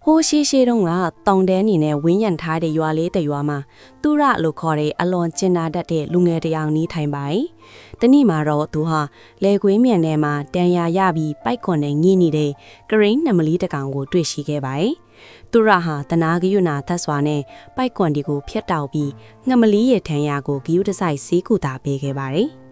ဟိုးရှိရှိတုန်းကတောင်တဲအနေနဲ့ဝင်းရံထားတဲ့ရွာလေးတစ်ရွာမှာသူရလို့ခေါ်တဲ့အလွန်ကျင်နာတတ်တဲ့လူငယ်တစ်ယောက်နီးထိုင်ပါ၏တနေ့မှာတော့သူဟာလေကွေးမြန်ထဲမှာတန်ရာရပြီးပိုက်ခွန်နဲ့ငိနေတဲ့ဂရိန်းနမလီတစ်ကောင်ကိုတွေ့ရှိခဲ့ပါ၏သူရဟာတနာဂယုနာသက်စွာနဲ့ပိုက်ခွန်ဒီကိုဖျက်တောက်ပြီးငမလီရဲ့ထံရာကိုဂယုတစိုက်စီးကူတာပေးခဲ့ပါ၏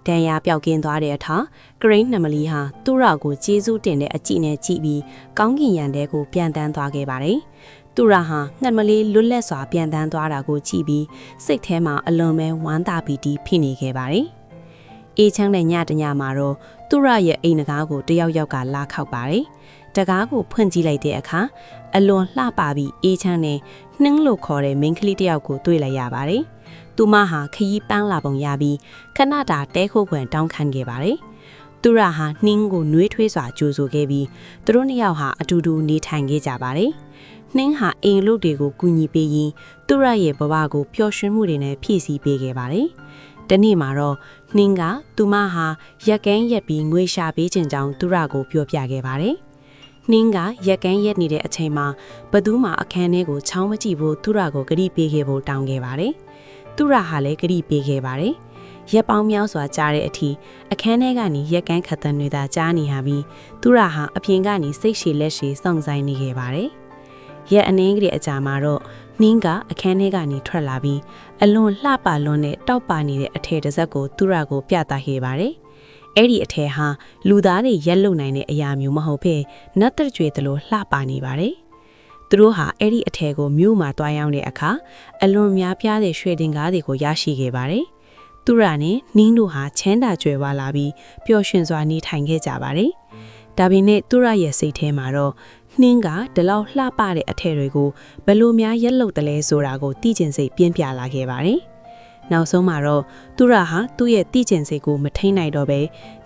တန်ရာပျောက်ကင်းသွားတဲ့အထာဂရိန်းနမလီဟာသူရကိုကျေးဇူးတင်တဲ့အကြည့်နဲ့ကြည့်ပြီးကောင်းကင်ရံတဲကိုပြန်တန်းသွားခဲ့ပါတယ်။သူရဟာငှက်မလေးလွတ်လပ်စွာပြန်တန်းသွားတာကိုကြည့်ပြီးစိတ်ထဲမှာအလွန်ပဲဝမ်းသာပီတိဖြစ်နေခဲ့ပါတယ်။အေးချမ်းတဲ့ညတညမှာတော့သူရရဲ့အိမ်နဂါးကိုတယောက်ယောက်ကလာခောက်ပါတယ်။တကားကိုဖွင့်ကြည့်လိုက်တဲ့အခါအလွန်လှပပြီးအေးချမ်းတဲ့နှင်းလို့ခေါ်တဲ့မိန်းကလေးတယောက်ကိုတွေ့လိုက်ရပါတယ်။သူမဟာခရီးပန်းလာပုံရပြီးခဏတာတဲခိုးခွင်တောင်းခံခဲ့ပါတယ်။သူရဟာနှင်းကိုနှွေးထွေးစွာကြိုးဆိုခဲ့ပြီးသူတို့နှစ်ယောက်ဟာအတူတူနေထိုင်ခဲ့ကြပါတယ်။နှင်းဟာအိမ်လူတွေကိုကူညီပေးရင်းသူရရဲ့ဘဝကိုပျော်ရွှင်မှုတွေနဲ့ဖြည့်ဆည်းပေးခဲ့ပါတယ်။တနေ့မှာတော့နှင်းကသူမဟာရက်ကန်းရက်ပြီးငွေရှာပေးခြင်းကြောင့်သူရကိုပြောပြခဲ့ပါတယ်။နှင်းကရက်ကန်းရက်နေတဲ့အချိန်မှာဘသူမှအခန်းထဲကိုချောင်းမကြည့်ဖို့သူရကိုဂရုပေးခဲ့ဖို့တောင်းခဲ့ပါတယ်။သူရဟာလည်းဂရုပေးခဲ့ပါတယ်။ရက်ပေါင်းများစွာကြားတဲ့အထိအခန်းထဲကနေရက်ကန်းခတ်တဲ့တွေသာကြားနေရပြီးသူရဟာအပြင်ကနေစိတ်ရှည်လက်ရှည်စောင့်ဆိုင်နေခဲ့ပါတယ်။ရက်အနှင်းကလေးအကြာမှာတော့နှင်းကအခန်းထဲကနေထွက်လာပြီးအလွန်လှပလွန်းတဲ့တောက်ပါနေတဲ့အထည်တစ်စက်ကိုသူရကိုပြသခဲ့ပါတယ်။အဲ့ဒီအထည်ဟာလူသားတွေရက်လုံနိုင်တဲ့အရာမျိုးမဟုတ်ဘဲနတ်တကြွေသလိုလှပနေပါတယ်။သူတို့ဟာအဲ့ဒီအထည်ကိုမြို့မှာတွားရောက်တဲ့အခါအလွန်များပြားတဲ့ရွှေတင်ကားတွေကိုရရှိခဲ့ပါတယ်။သူရနဲ့နှင်းတို့ဟာချမ်းသာကြွယ်ဝလာပြီးပျော်ရွှင်စွာနေထိုင်ခဲ့ကြပါတယ်။ဒါပေမဲ့သူရရဲ့စိတ်ထဲမှာတော့နှင်းကဒီလောက်လှပတဲ့အထည်တွေကိုဘယ်လိုများရက်လုပ်တယ်လဲဆိုတာကိုသိကျင်စိတ်ပြင်းပြလာခဲ့ပါတယ်။နောက်ဆုံးမှာတော့သူရဟာသူ့ရဲ့သိကျင်စိတ်ကိုမထိန်နိုင်တော့ဘဲ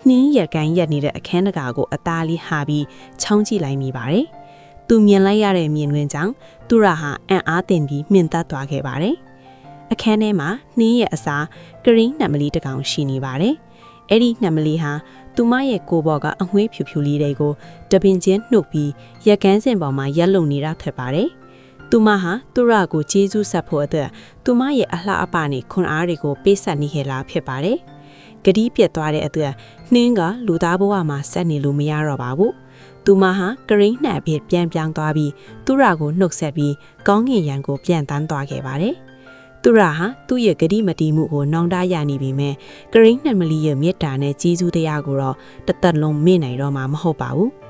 နှင်းရက်ကန်ရက်နေတဲ့အခန်းတကာကိုအသားလေးဟာပြီးချောင်းကြည့်လိုက်မိပါတယ်။သူမြင်လိုက်ရတဲ့မြင်ကွင်းကြောင့်သူရဟာအံ့အားသင့်ပြီးမြင်သက်သွားခဲ့ပါတယ်။အခန်းထဲမှာနှင်းရဲ့အစားဂရင်းနမလီတစ်ကောင်ရှိနေပါတယ်။အဲ့ဒီနမလီဟာသူမရဲ့ကိုယ်ပေါ်ကအငွေးဖြူဖြူလေးတွေကိုတပင်ချင်းနှုတ်ပြီးရက်ကန်းစင်ပေါ်မှာရက်လုံနေတာဖြစ်ပါတယ်။သူမဟာသူရကိုကျေးဇူးဆက်ဖို့အတွက်သူမရဲ့အလှအပနဲ့ခွန်အားတွေကိုပေးဆက်နေခဲ့တာဖြစ်ပါတယ်။ဂတိပြတ်သွားတဲ့အတွက်နှင်းကလူသားဘဝမှာဆက်နေလို့မရတော့ပါဘူး။သူမဟာဂရင်းနှံအဖြစ်ပြန်ပြောင်းသွားပြီးသူရကိုနှုတ်ဆက်ပြီးကောင်းငင်ရံကိုပြန်တန်းသွားခဲ့ပါတယ်။သူရဟာသူ့ရဲ့ဂတိမတီးမှုကိုနှောင့်တရနေပြီမဲ့ဂရင်းနှံမလီရဲ့မေတ္တာနဲ့ကျေးဇူးတရားကိုတော့တသက်လုံးမေ့နိုင်တော့မှာမဟုတ်ပါဘူး။